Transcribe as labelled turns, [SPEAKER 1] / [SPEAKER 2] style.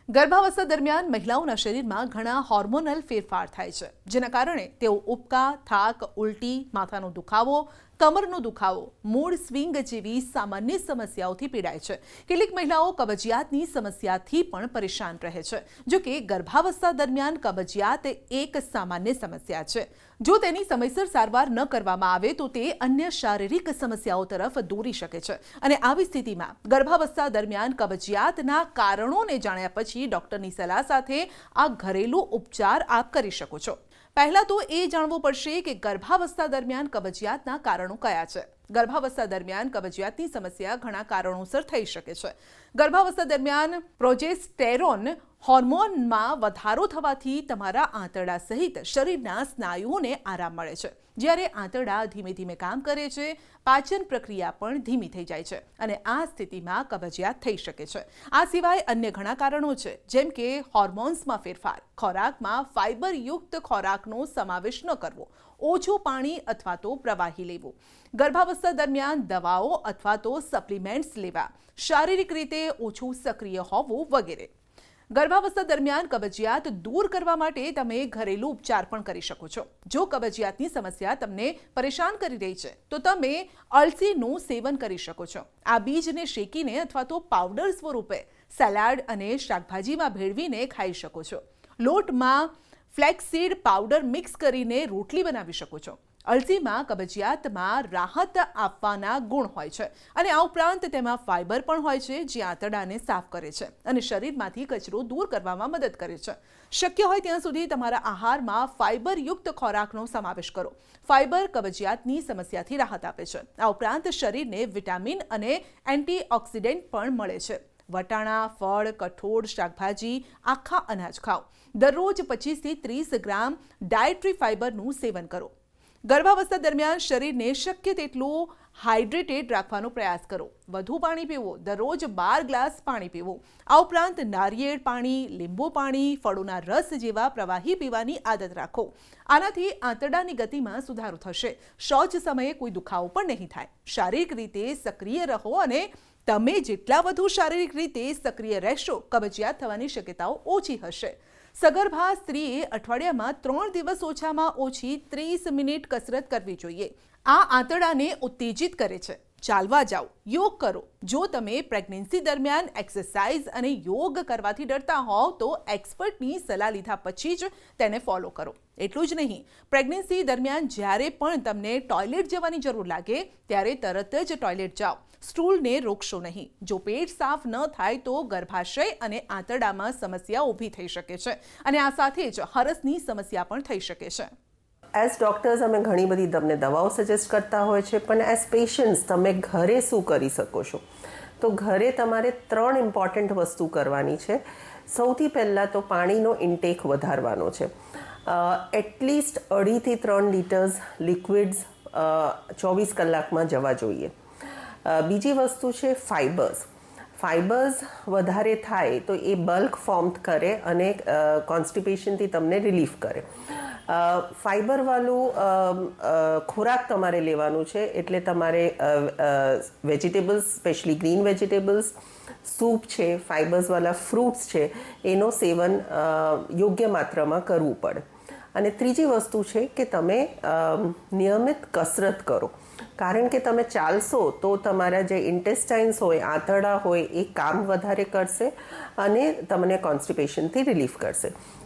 [SPEAKER 1] ગર્ભાવસ્થા દરમિયાન મહિલાઓના શરીરમાં ઘણા હોર્મોનલ ફેરફાર થાય છે, જેના કારણે તેઓ ઉબકા, થાક, ઉલટી, માથાનો દુખાવો, કમરનો દુખાવો, મૂડ સ્વિંગ જેવી સામાન્ય સમસ્યાઓથી પીડાય છે. કેટલીક મહિલાઓ કબજિયાતની સમસ્યાથી પણ પરેશાન રહે છે. જો કે ગર્ભાવસ્થા દરમિયાન કબજિયાત એક સામાન્ય સમસ્યા છે. જો તેની સમયસર સારવાર ન કરવામાં આવે તો તે અન્ય શારીરિક સમસ્યાઓ તરફ દોરી શકે છે અને આવી સ્થિતિમાં ગર્ભાવસ્થા દરમિયાન કબજિયાતના કારણોને જાણ્યા પછી ડોક્ટરની સલાહ સાથે આ ઘરેલું ઉપચાર આપ કરી શકો છો. પહેલા તો એ જાણવું પડશે કે ગર્ભાવસ્થા દરમિયાન કબજિયાતના કારણો કયા છે. ગર્ભાવસ્થા દરમિયાન કબજિયાતની સમસ્યા ઘણા કારણોસર થઈ શકે છે. ગર્ભાવસ્થા દરમિયાન પ્રોજેસ્ટેરોન હોર્મોનમાં વધારો થવાથી તમારા આંતરડા સહિત શરીરના સ્નાયુઓને આરામ મળે છે. જ્યારે આંતરડા ધીમે ધીમે કામ કરે છે, પાચન પ્રક્રિયા પણ ધીમી થઈ જાય છે અને આ સ્થિતિમાં કબજિયાત થઈ શકે છે. આ સિવાય અન્ય ઘણા કારણો છે, જેમ કે હોર્મોન્સમાં ફેરફાર, ખોરાકમાં ફાઇબરયુક્ત ખોરાકનો સમાવેશ ન કરવો, ઓછું પાણી અથવા તો પ્રવાહી લેવું, ગર્ભાવસ્થા દરમિયાન દવાઓ અથવા તો સપ્લિમેન્ટ્સ લેવા, શારીરિક રીતે ઓછું સક્રિય હોવું વગેરે. ગર્ભાવસ્થા દરમિયાન કબજિયાત દૂર કરવા માટે તમે ઘરેલું ઉપચાર પણ કરી શકો છો. જો કબજિયાતની સમસ્યા તમને પરેશાન કરી રહી છે તો તમે અળસીનું સેવન કરી શકો છો. આ બીજને શેકીને અથવા તો પાવડર સ્વરૂપે સલાડ અને શાકભાજીમાં ભેળવીને ખાઈ શકો છો. લોટમાં ફ્લેક્સસીડ પાવડર મિક્સ કરીને રોટલી બનાવી શકો છો. અળસીમાં કબજિયાતમાં રાહત આપવાના ગુણ હોય છે અને આ ઉપરાંત તેમાં ફાઇબર પણ હોય છે, જે આંતરડાને સાફ કરે છે અને શરીરમાંથી કચરો દૂર કરવામાં મદદ કરે છે. શક્ય હોય ત્યાં સુધી તમારા આહારમાં ફાઇબરયુક્ત ખોરાકનો સમાવેશ કરો. ફાઇબર કબજિયાતની સમસ્યાથી રાહત આપે છે. આ ઉપરાંત શરીરને વિટામિન અને એન્ટીઓક્સિડન્ટ પણ મળે છે. વટાણા, ફળ, કઠોળ, શાકભાજી, આખા અનાજ ખાઓ. દરરોજ 25 થી 30 ગ્રામ ડાયટરી ફાઇબરનું સેવન કરો. ગર્ભાવસ્થા દરમિયાન શરીરને શક્ય તેટલું હાઇડ્રેટેડ રાખવાનો પ્રયાસ કરો. વધુ પાણી પીવો. દરરોજ 12 ગ્લાસ પાણી પીવું. આ ઉપરાંત નારિયેળ પાણી, લીંબુ પાણી, ફળોના રસ જેવા પ્રવાહી પીવાની આદત રાખો. આનાથી આંતરડાની ગતિમાં સુધારો થશે. શૌચ સમયે કોઈ દુખાવો પણ નહીં થાય. શારીરિક રીતે સક્રિય રહો અને તમે જેટલા વધુ શારીરિક રીતે સક્રિય રહેશો, કબજિયાત થવાની શક્યતાઓ ઓછી હશે. સગર્ભા સ્ત્રીએ અઠવાડિયામાં 3 દિવસ ઓછામાં ઓછી 30 મિનિટ કસરત કરવી જોઈએ. આ આંતરડાને ઉત્તેજિત કરે છે. ચાલવા જાઓ, યોગ કરો. જો તમે પ્રેગ્નન્સી દરમિયાન એક્સરસાઇઝ અને યોગ કરવાથી ડરતા હોવ તો એક્સપર્ટની સલાહ લીધા પછી જ તેને ફોલો કરો. એટલું જ નહીં, પ્રેગ્નન્સી દરમિયાન જ્યારે પણ તમને ટોયલેટ જવાની જરૂર લાગે ત્યારે તરત જ ટોયલેટ જાઓ. સ્ટૂલને રોકશો નહીં. જો પેટ સાફ ન થાય તો ગર્ભાશય અને આંતરડામાં સમસ્યા ઊભી થઈ શકે છે અને આ સાથે જ હરસની સમસ્યા પણ થઈ શકે છે.
[SPEAKER 2] એઝ ડૉક્ટર્સ અમે ઘણી બધી તમને દવાઓ સજેસ્ટ કરતા હોય છે, પણ એઝ પેશન્ટ્સ તમે ઘરે શું કરી શકો છો? તો ઘરે તમારે 3 ઇમ્પોર્ટન્ટ વસ્તુ કરવાની છે. સૌથી પહેલાં તો પાણીનો ઇન્ટેક વધારવાનો છે. એટલીસ્ટ 2.5 થી 3 લીટર્સ લિક્વિડ્સ 24 કલાકમાં જવા જોઈએ. બીજી વસ્તુ છે ફાઇબર્સ. ફાઇબર્સ વધારે થાય તો એ બલ્ક ફોર્મ કરે અને કોન્સ્ટિપેશનથી તમને રિલીફ કરે. ફાઇબરવાળું ખોરાક તમારે લેવાનું છે, એટલે તમારે vegetables, specially green vegetables, soup છે, ફાઇબર્સવાળા ફ્રૂટ્સ છે, એનું સેવન યોગ્ય માત્રામાં કરવું પડે. અને ત્રીજી વસ્તુ છે કે તમે નિયમિત કસરત કરો. કારણ કે તમે ચાલશો તો તમારા જે ઇન્ટેસ્ટાઇન્સ હોય, આંતરડા હોય, એ કામ વધારે કરશે અને તમને કોન્સ્ટિપેશનથી રિલીફ કરશે.